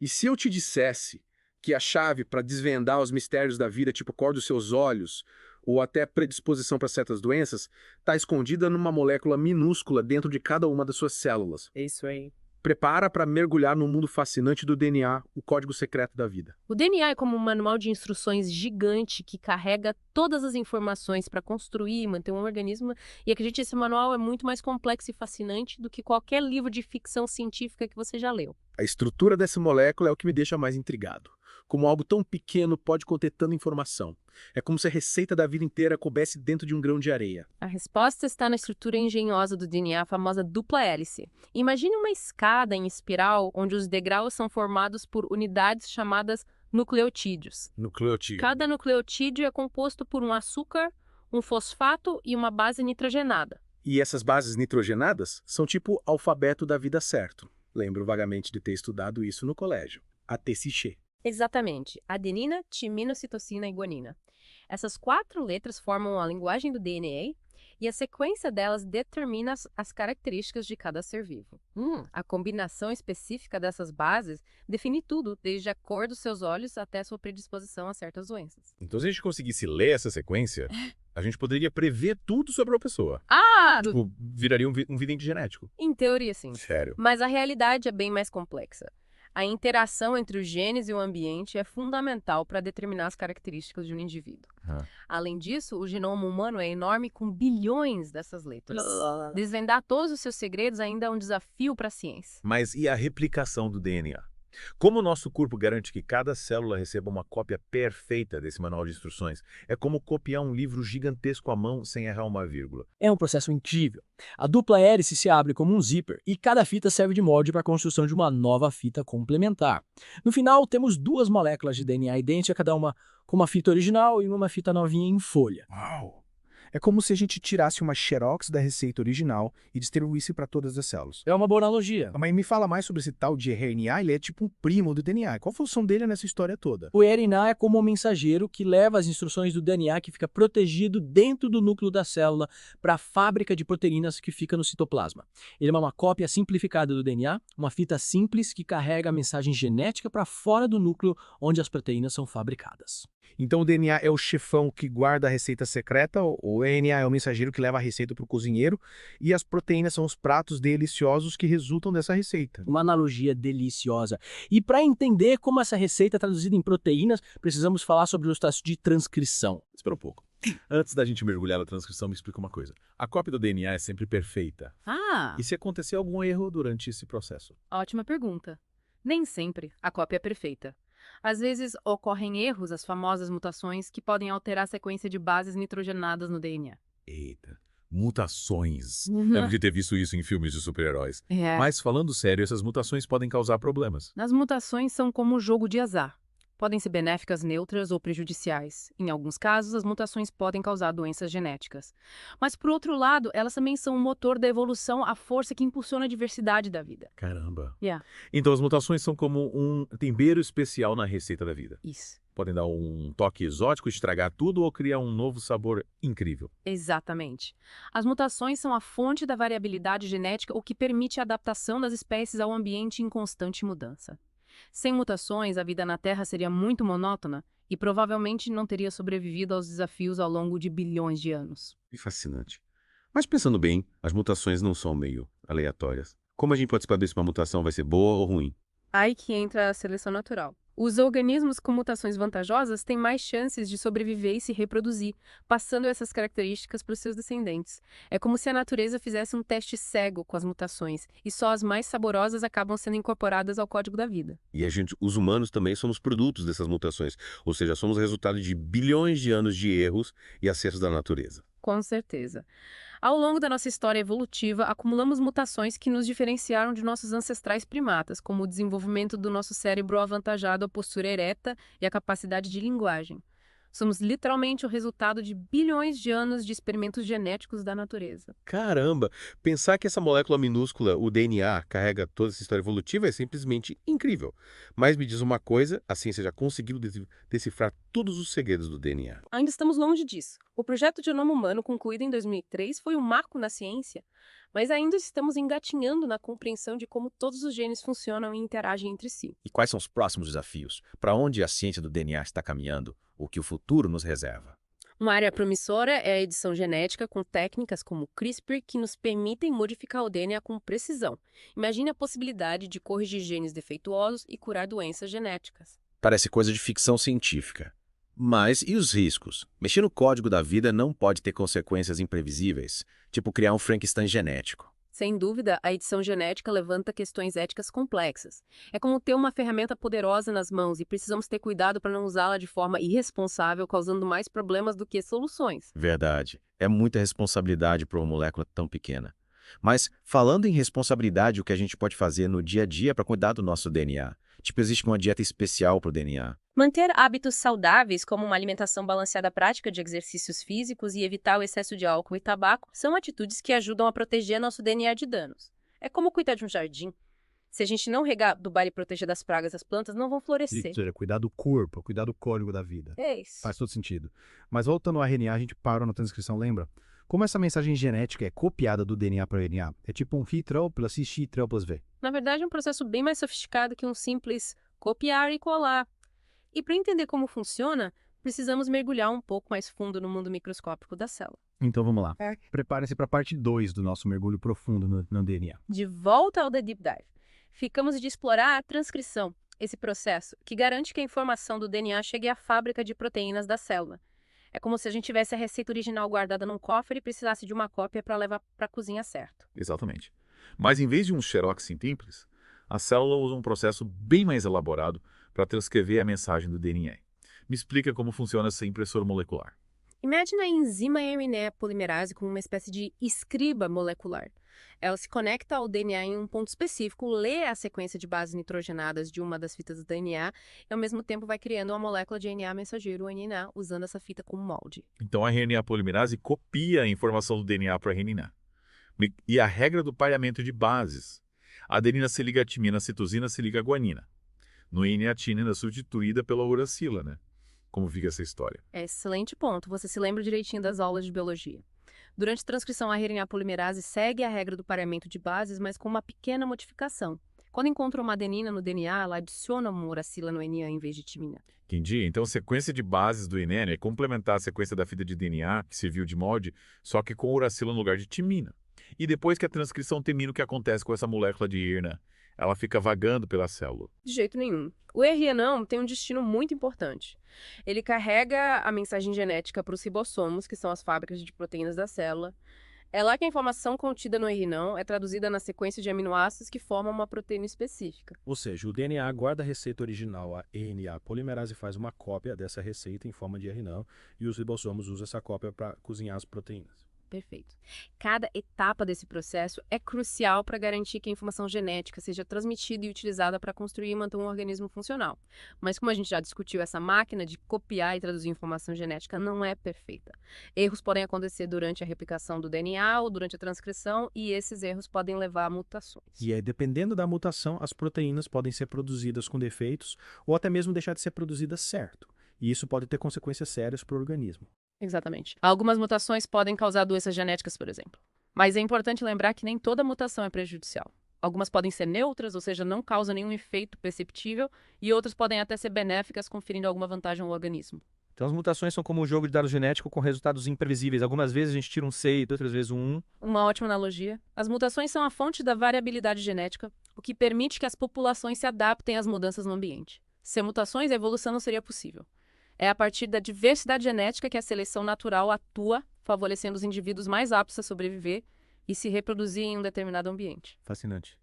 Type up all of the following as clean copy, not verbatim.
E se eu te dissesse que a chave para desvendar os mistérios da vida, tipo cor dos seus olhos, ou até predisposição para certas doenças, está escondida numa molécula minúscula dentro de cada uma das suas células? É isso aí. Prepara para mergulhar no mundo fascinante do DNA, o código secreto da vida. O DNA é como um manual de instruções gigante que carrega todas as informações para construir e manter um organismo. E acredite, esse manual é muito mais complexo e fascinante do que qualquer livro de ficção científica que você já leu. A estrutura dessa molécula é o que me deixa mais intrigado. Como algo tão pequeno pode conter tanta informação. É como se a receita da vida inteira coubesse dentro de um grão de areia. A resposta está na estrutura engenhosa do DNA, a famosa dupla hélice. Imagine uma escada em espiral onde os degraus são formados por unidades chamadas nucleotídeos. Nucleotídeo. Cada nucleotídeo é composto por um açúcar, um fosfato e uma base nitrogenada. E essas bases nitrogenadas são tipo alfabeto da vida certo. Lembro vagamente de ter estudado isso no colégio. A TCC. Exatamente. Adenina, timina, citosina e guanina. Essas 4 letras formam a linguagem do DNA e a sequência delas determina as características de cada ser vivo. A combinação específica dessas bases define tudo, desde a cor dos seus olhos até a sua predisposição a certas doenças. Então, se a gente conseguisse ler essa sequência, a gente poderia prever tudo sobre a pessoa. Tipo, viraria um vidente genético. Em teoria, sim. Sério. Mas a realidade é bem mais complexa. A interação entre os genes e o ambiente é fundamental para determinar as características de um indivíduo. Além disso, o genoma humano é enorme com bilhões dessas letras. Desvendar todos os seus segredos ainda é um desafio para a ciência. Mas e a replicação do DNA? Como o nosso corpo garante que cada célula receba uma cópia perfeita desse manual de instruções? É como copiar um livro gigantesco à mão sem errar uma vírgula. É um processo incrível. A dupla hélice se abre como um zíper e cada fita serve de molde para a construção de uma nova fita complementar. No final, temos 2 moléculas de DNA idênticas, cada uma com uma fita original e uma fita novinha em folha. Uau! É como se a gente tirasse uma xerox da receita original e distribuísse para todas as células. É uma boa analogia. Mas me fala mais sobre esse tal de RNA, ele é tipo um primo do DNA. Qual a função dele nessa história toda? O RNA é como um mensageiro que leva as instruções do DNA que fica protegido dentro do núcleo da célula para a fábrica de proteínas que fica no citoplasma. Ele é uma cópia simplificada do DNA, uma fita simples que carrega a mensagem genética para fora do núcleo onde as proteínas são fabricadas. Então o DNA é o chefão que guarda a receita secreta, o RNA é o mensageiro que leva a receita para o cozinheiro, e as proteínas são os pratos deliciosos que resultam dessa receita. Uma analogia deliciosa. E para entender como essa receita é traduzida em proteínas, precisamos falar sobre o processo de transcrição. Espera um pouco. Antes da gente mergulhar na transcrição, me explica uma coisa. A cópia do DNA é sempre perfeita. E se acontecer algum erro durante esse processo? Ótima pergunta. Nem sempre a cópia é perfeita. Às vezes ocorrem erros, as famosas mutações, que podem alterar a sequência de bases nitrogenadas no DNA. Eita, mutações. Lembro de ter visto isso em filmes de super-heróis. Mas falando sério, essas mutações podem causar problemas. As mutações são como um jogo de azar. Podem ser benéficas, neutras ou prejudiciais. Em alguns casos, as mutações podem causar doenças genéticas. Mas, por outro lado, elas também são o motor da evolução, a força que impulsiona a diversidade da vida. Caramba. Então as mutações são como um tempero especial na receita da vida. Isso. Podem dar um toque exótico, estragar tudo ou criar um novo sabor incrível. Exatamente. As mutações são a fonte da variabilidade genética, o que permite a adaptação das espécies ao ambiente em constante mudança. Sem mutações, a vida na Terra seria muito monótona e provavelmente não teria sobrevivido aos desafios ao longo de bilhões de anos. Que fascinante. Mas pensando bem, as mutações não são meio aleatórias. Como a gente pode saber se uma mutação vai ser boa ou ruim? Aí que entra a seleção natural. Os organismos com mutações vantajosas têm mais chances de sobreviver e se reproduzir, passando essas características para os seus descendentes. É como se a natureza fizesse um teste cego com as mutações, e só as mais saborosas acabam sendo incorporadas ao código da vida. E os humanos também somos produtos dessas mutações, ou seja, somos resultado de bilhões de anos de erros e acertos da natureza. Com certeza. Ao longo da nossa história evolutiva, acumulamos mutações que nos diferenciaram de nossos ancestrais primatas, como o desenvolvimento do nosso cérebro avantajado à postura ereta e a capacidade de linguagem. Somos literalmente o resultado de bilhões de anos de experimentos genéticos da natureza. Caramba! Pensar que essa molécula minúscula, o DNA, carrega toda essa história evolutiva é simplesmente incrível. Mas me diz uma coisa, a ciência já conseguiu decifrar todos os segredos do DNA. Ainda estamos longe disso. O projeto Genoma Humano, concluído em 2003, foi um marco na ciência, mas ainda estamos engatinhando na compreensão de como todos os genes funcionam e interagem entre si. E quais são os próximos desafios? Para onde a ciência do DNA está caminhando? O que o futuro nos reserva? Uma área promissora é a edição genética com técnicas como CRISPR que nos permitem modificar o DNA com precisão. Imagine a possibilidade de corrigir genes defeituosos e curar doenças genéticas. Parece coisa de ficção científica. Mas e os riscos? Mexer no código da vida não pode ter consequências imprevisíveis, tipo criar um Frankenstein genético. Sem dúvida, a edição genética levanta questões éticas complexas. É como ter uma ferramenta poderosa nas mãos e precisamos ter cuidado para não usá-la de forma irresponsável, causando mais problemas do que soluções. Verdade. É muita responsabilidade para uma molécula tão pequena. Mas, falando em responsabilidade, o que a gente pode fazer no dia a dia para cuidar do nosso DNA? Tipo, existe uma dieta especial para o DNA. Manter hábitos saudáveis, como uma alimentação balanceada prática de exercícios físicos e evitar o excesso de álcool e tabaco, são atitudes que ajudam a proteger nosso DNA de danos. É como cuidar de um jardim. Se a gente não regar, adubar e proteger das pragas, as plantas não vão florescer. Ou seja, cuidar do corpo, cuidar do código da vida. É isso. Faz todo sentido. Mas voltando ao RNA, a gente parou na transcrição, lembra? Como essa mensagem genética é copiada do DNA para o RNA? É tipo um Ctrl plus C, Ctrl plus V. Na verdade, é um processo bem mais sofisticado que um simples copiar e colar. E para entender como funciona, precisamos mergulhar um pouco mais fundo no mundo microscópico da célula. Então vamos lá. Preparem-se para a parte 2 do nosso mergulho profundo no DNA. De volta ao The Deep Dive. Ficamos de explorar a transcrição, esse processo que garante que a informação do DNA chegue à fábrica de proteínas da célula. É como se a gente tivesse a receita original guardada num cofre e precisasse de uma cópia para levar para a cozinha certo. Exatamente. Mas em vez de um xerox simples, a célula usa um processo bem mais elaborado para transcrever a mensagem do DNA. Me explica como funciona essa impressora molecular. Imagina a enzima RNA polimerase como uma espécie de escriba molecular. Ela se conecta ao DNA em um ponto específico, lê a sequência de bases nitrogenadas de uma das fitas do DNA e, ao mesmo tempo, vai criando uma molécula de RNA mensageiro, o RNA, usando essa fita como molde. Então a RNA polimerase copia a informação do DNA para a RNA. E a regra do pareamento de bases. A adenina se liga à timina, a citosina se liga à guanina. No RNA, a timina é substituída pela uracila, né? Como fica essa história? Excelente ponto. Você se lembra direitinho das aulas de biologia. Durante a transcrição, a RNA polimerase segue a regra do pareamento de bases, mas com uma pequena modificação. Quando encontra uma adenina no DNA, ela adiciona uma uracila no RNA em vez de timina. Entendi. Então a sequência de bases do RNA é complementar a sequência da fita de DNA, que serviu de molde, só que com uracila no lugar de timina. E depois que a transcrição termina, o que acontece com essa molécula de RNA? Ela fica vagando pela célula. De jeito nenhum. O RNA tem um destino muito importante. Ele carrega a mensagem genética para os ribossomos, que são as fábricas de proteínas da célula. É lá que a informação contida no RNA é traduzida na sequência de aminoácidos que formam uma proteína específica. Ou seja, o DNA guarda a receita original, a RNA. A polimerase faz uma cópia dessa receita em forma de RNA e os ribossomos usam essa cópia para cozinhar as proteínas. Perfeito. Cada etapa desse processo é crucial para garantir que a informação genética seja transmitida e utilizada para construir e manter um organismo funcional. Mas como a gente já discutiu, essa máquina de copiar e traduzir informação genética não é perfeita. Erros podem acontecer durante a replicação do DNA ou durante a transcrição, e esses erros podem levar a mutações. E aí, dependendo da mutação, as proteínas podem ser produzidas com defeitos ou até mesmo deixar de ser produzidas certo. E isso pode ter consequências sérias para o organismo. Exatamente. Algumas mutações podem causar doenças genéticas, por exemplo. Mas é importante lembrar que nem toda mutação é prejudicial. Algumas podem ser neutras, ou seja, não causam nenhum efeito perceptível, e outras podem até ser benéficas, conferindo alguma vantagem ao organismo. Então as mutações são como um jogo de dados genético com resultados imprevisíveis. Algumas vezes a gente tira um 6, outras vezes um 1. Uma ótima analogia. As mutações são a fonte da variabilidade genética, o que permite que as populações se adaptem às mudanças no ambiente. Sem mutações, a evolução não seria possível. É a partir da diversidade genética que a seleção natural atua, favorecendo os indivíduos mais aptos a sobreviver e se reproduzir em um determinado ambiente. Fascinante.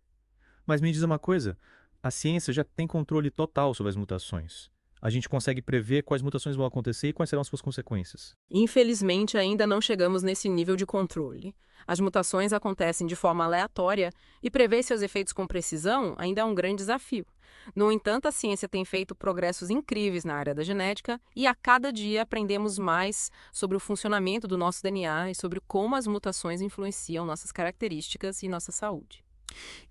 Mas me diz uma coisa, a ciência já tem controle total sobre as mutações. A gente consegue prever quais mutações vão acontecer e quais serão as suas consequências. Infelizmente, ainda não chegamos nesse nível de controle. As mutações acontecem de forma aleatória e prever seus efeitos com precisão ainda é um grande desafio. No entanto, a ciência tem feito progressos incríveis na área da genética e a cada dia aprendemos mais sobre o funcionamento do nosso DNA e sobre como as mutações influenciam nossas características e nossa saúde.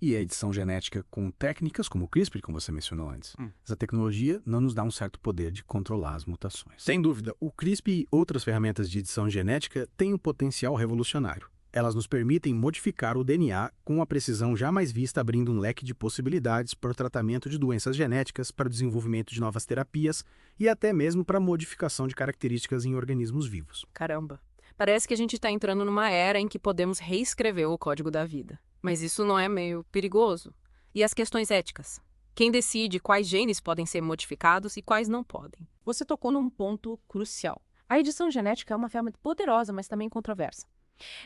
E a edição genética com técnicas como o CRISPR, como você mencionou antes. Essa tecnologia não nos dá um certo poder de controlar as mutações. Sem dúvida, o CRISPR e outras ferramentas de edição genética têm um potencial revolucionário. Elas nos permitem modificar o DNA com uma precisão jamais vista, abrindo um leque de possibilidades para o tratamento de doenças genéticas, para o desenvolvimento de novas terapias e até mesmo para a modificação de características em organismos vivos. Caramba, parece que a gente está entrando numa era em que podemos reescrever o código da vida. Mas isso não é meio perigoso? E as questões éticas? Quem decide quais genes podem ser modificados e quais não podem? Você tocou num ponto crucial. A edição genética é uma ferramenta poderosa, mas também controversa.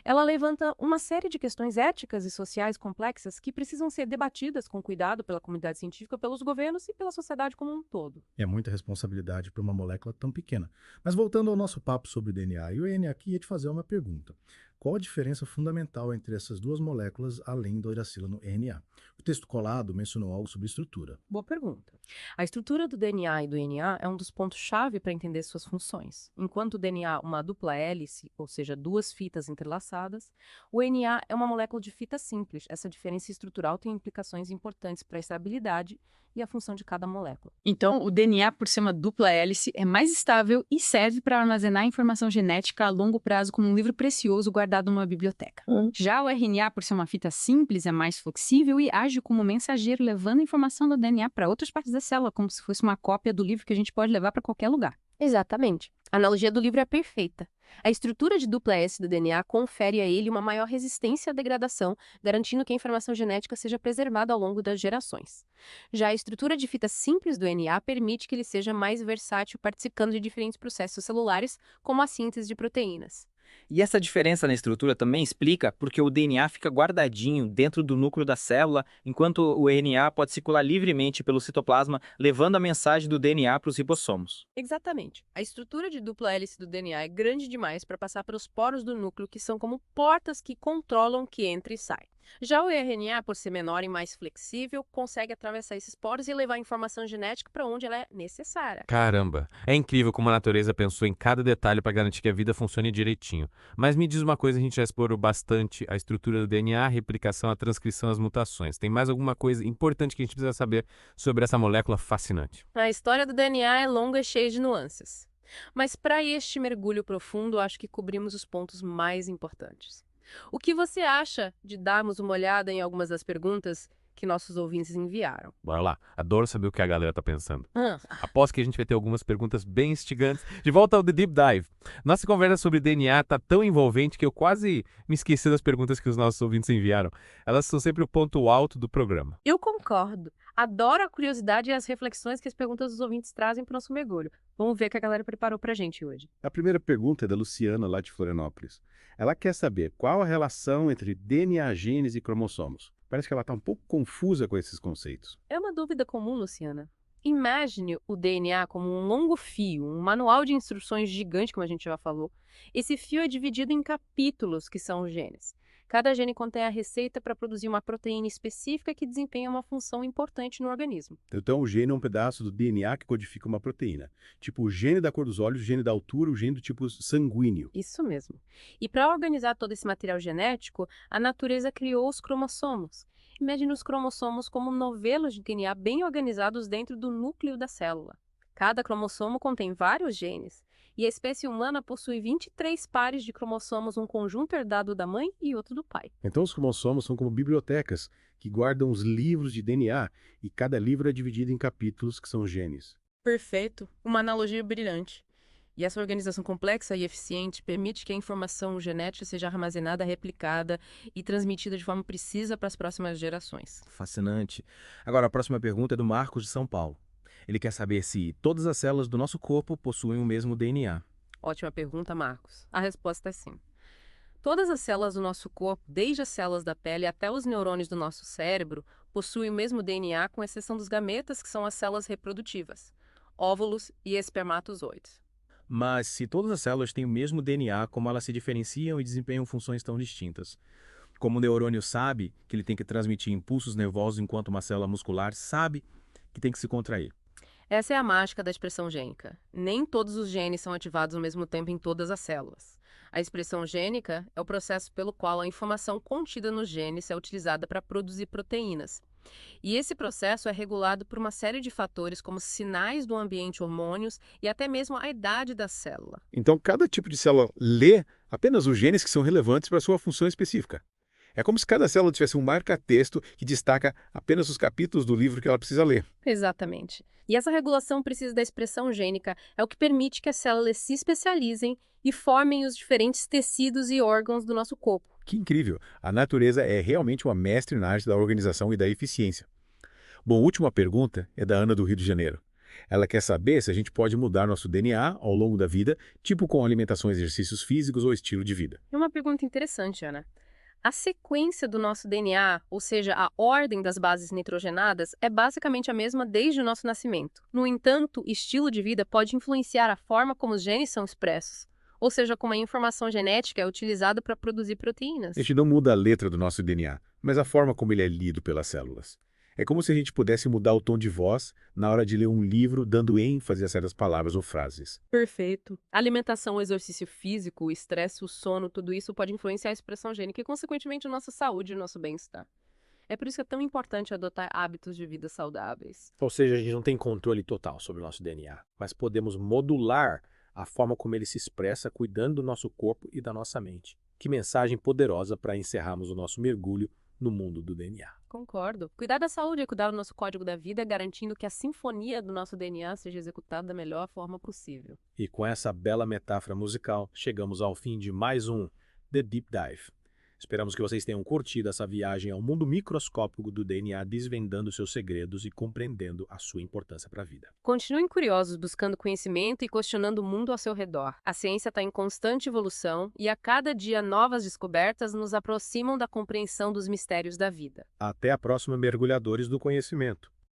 Ela levanta uma série de questões éticas e sociais complexas que precisam ser debatidas com cuidado pela comunidade científica, pelos governos e pela sociedade como um todo. É muita responsabilidade para uma molécula tão pequena. Mas voltando ao nosso papo sobre o DNA, e o Ian aqui ia te fazer uma pergunta. Qual a diferença fundamental entre essas duas moléculas além do uracilo RNA? O texto colado mencionou algo sobre estrutura. Boa pergunta. A estrutura do DNA e do RNA é um dos pontos-chave para entender suas funções. Enquanto o DNA é uma dupla hélice, ou seja, duas fitas entrelaçadas, o RNA é uma molécula de fita simples. Essa diferença estrutural tem implicações importantes para a estabilidade e a função de cada molécula. Então, o DNA, por ser uma dupla hélice, é mais estável e serve para armazenar informação genética a longo prazo como um livro precioso guardado numa biblioteca. Já o RNA, por ser uma fita simples, é mais flexível e age como mensageiro, levando a informação do DNA para outras partes da célula, como se fosse uma cópia do livro que a gente pode levar para qualquer lugar. Exatamente. A analogia do livro é perfeita. A estrutura de dupla S do DNA confere a ele uma maior resistência à degradação, garantindo que a informação genética seja preservada ao longo das gerações. Já a estrutura de fita simples do DNA permite que ele seja mais versátil, participando de diferentes processos celulares, como a síntese de proteínas. E essa diferença na estrutura também explica porque o DNA fica guardadinho dentro do núcleo da célula, enquanto o RNA pode circular livremente pelo citoplasma, levando a mensagem do DNA para os ribossomos. Exatamente. A estrutura de dupla hélice do DNA é grande demais para passar pelos poros do núcleo, que são como portas que controlam o que entra e sai. Já o RNA, por ser menor e mais flexível, consegue atravessar esses poros e levar a informação genética para onde ela é necessária. Caramba, é incrível como a natureza pensou em cada detalhe para garantir que a vida funcione direitinho. Mas me diz uma coisa, a gente já explorou bastante a estrutura do DNA, a replicação, a transcrição, as mutações. Tem mais alguma coisa importante que a gente precisa saber sobre essa molécula fascinante? A história do DNA é longa e cheia de nuances. Mas para este mergulho profundo, acho que cobrimos os pontos mais importantes. O que você acha de darmos uma olhada em algumas das perguntas que nossos ouvintes enviaram? Bora lá, adoro saber o que a galera tá pensando. Aposto que a gente vai ter algumas perguntas bem instigantes. De volta ao The Deep Dive. Nossa conversa sobre DNA tá tão envolvente que eu quase me esqueci das perguntas que os nossos ouvintes enviaram. Elas são sempre o ponto alto do programa. Eu concordo. Adoro a curiosidade e as reflexões que as perguntas dos ouvintes trazem para o nosso mergulho. Vamos ver o que a galera preparou pra gente hoje. A primeira pergunta é da Luciana, lá de Florianópolis. Ela quer saber qual a relação entre DNA, genes e cromossomos. Parece que ela está um pouco confusa com esses conceitos. É uma dúvida comum, Luciana. Imagine o DNA como um longo fio, um manual de instruções gigante, como a gente já falou. Esse fio é dividido em capítulos, que são os genes. Cada gene contém a receita para produzir uma proteína específica que desempenha uma função importante no organismo. Então, o gene é um pedaço do DNA que codifica uma proteína. Tipo o gene da cor dos olhos, o gene da altura, o gene do tipo sanguíneo. Isso mesmo. E para organizar todo esse material genético, a natureza criou os cromossomos. Imagine os cromossomos como novelos de DNA bem organizados dentro do núcleo da célula. Cada cromossomo contém vários genes. E a espécie humana possui 23 pares de cromossomos, um conjunto herdado da mãe e outro do pai. Então os cromossomos são como bibliotecas que guardam os livros de DNA e cada livro é dividido em capítulos que são genes. Perfeito. Uma analogia brilhante. E essa organização complexa e eficiente permite que a informação genética seja armazenada, replicada e transmitida de forma precisa para as próximas gerações. Fascinante. Agora, a próxima pergunta é do Marcos de São Paulo. Ele quer saber se todas as células do nosso corpo possuem o mesmo DNA. Ótima pergunta, Marcos. A resposta é sim. Todas as células do nosso corpo, desde as células da pele até os neurônios do nosso cérebro, possuem o mesmo DNA, com exceção dos gametas, que são as células reprodutivas. óvulos e espermatozoides. Mas se todas as células têm o mesmo DNA, como elas se diferenciam e desempenham funções tão distintas? Como o neurônio sabe que ele tem que transmitir impulsos nervosos enquanto uma célula muscular sabe que tem que se contrair? Essa é a mágica da expressão gênica. Nem todos os genes são ativados ao mesmo tempo em todas as células. A expressão gênica é o processo pelo qual a informação contida nos genes é utilizada para produzir proteínas. E esse processo é regulado por uma série de fatores como sinais do ambiente, hormônios e até mesmo a idade da célula. Então, cada tipo de célula lê apenas os genes que são relevantes para sua função específica. É como se cada célula tivesse um marca-texto que destaca apenas os capítulos do livro que ela precisa ler. Exatamente. E essa regulação precisa da expressão gênica, é o que permite que as células se especializem e formem os diferentes tecidos e órgãos do nosso corpo. Que incrível! A natureza é realmente uma mestre na arte da organização e da eficiência. Bom, a última pergunta é da Ana do Rio de Janeiro. Ela quer saber se a gente pode mudar nosso DNA ao longo da vida, tipo com alimentação, exercícios físicos ou estilo de vida. É uma pergunta interessante, Ana. A sequência do nosso DNA, ou seja, a ordem das bases nitrogenadas, é basicamente a mesma desde o nosso nascimento. No entanto, estilo de vida pode influenciar a forma como os genes são expressos, ou seja, como a informação genética é utilizada para produzir proteínas. A gente não muda a letra do nosso DNA, mas a forma como ele é lido pelas células. É como se a gente pudesse mudar o tom de voz na hora de ler um livro, dando ênfase a certas palavras ou frases. Perfeito. A alimentação, o exercício físico, o estresse, o sono, tudo isso pode influenciar a expressão gênica e, consequentemente, a nossa saúde e o nosso bem-estar. É por isso que é tão importante adotar hábitos de vida saudáveis. Ou seja, a gente não tem controle total sobre o nosso DNA, mas podemos modular a forma como ele se expressa, cuidando do nosso corpo e da nossa mente. Que mensagem poderosa para encerrarmos o nosso mergulho no mundo do DNA. Concordo. Cuidar da saúde é cuidar do nosso código da vida, garantindo que a sinfonia do nosso DNA seja executada da melhor forma possível. E com essa bela metáfora musical, chegamos ao fim de mais um The Deep Dive. Esperamos que vocês tenham curtido essa viagem ao mundo microscópico do DNA, desvendando seus segredos e compreendendo a sua importância para a vida. Continuem curiosos, buscando conhecimento e questionando o mundo ao seu redor. A ciência está em constante evolução e a cada dia novas descobertas nos aproximam da compreensão dos mistérios da vida. Até a próxima, mergulhadores do conhecimento.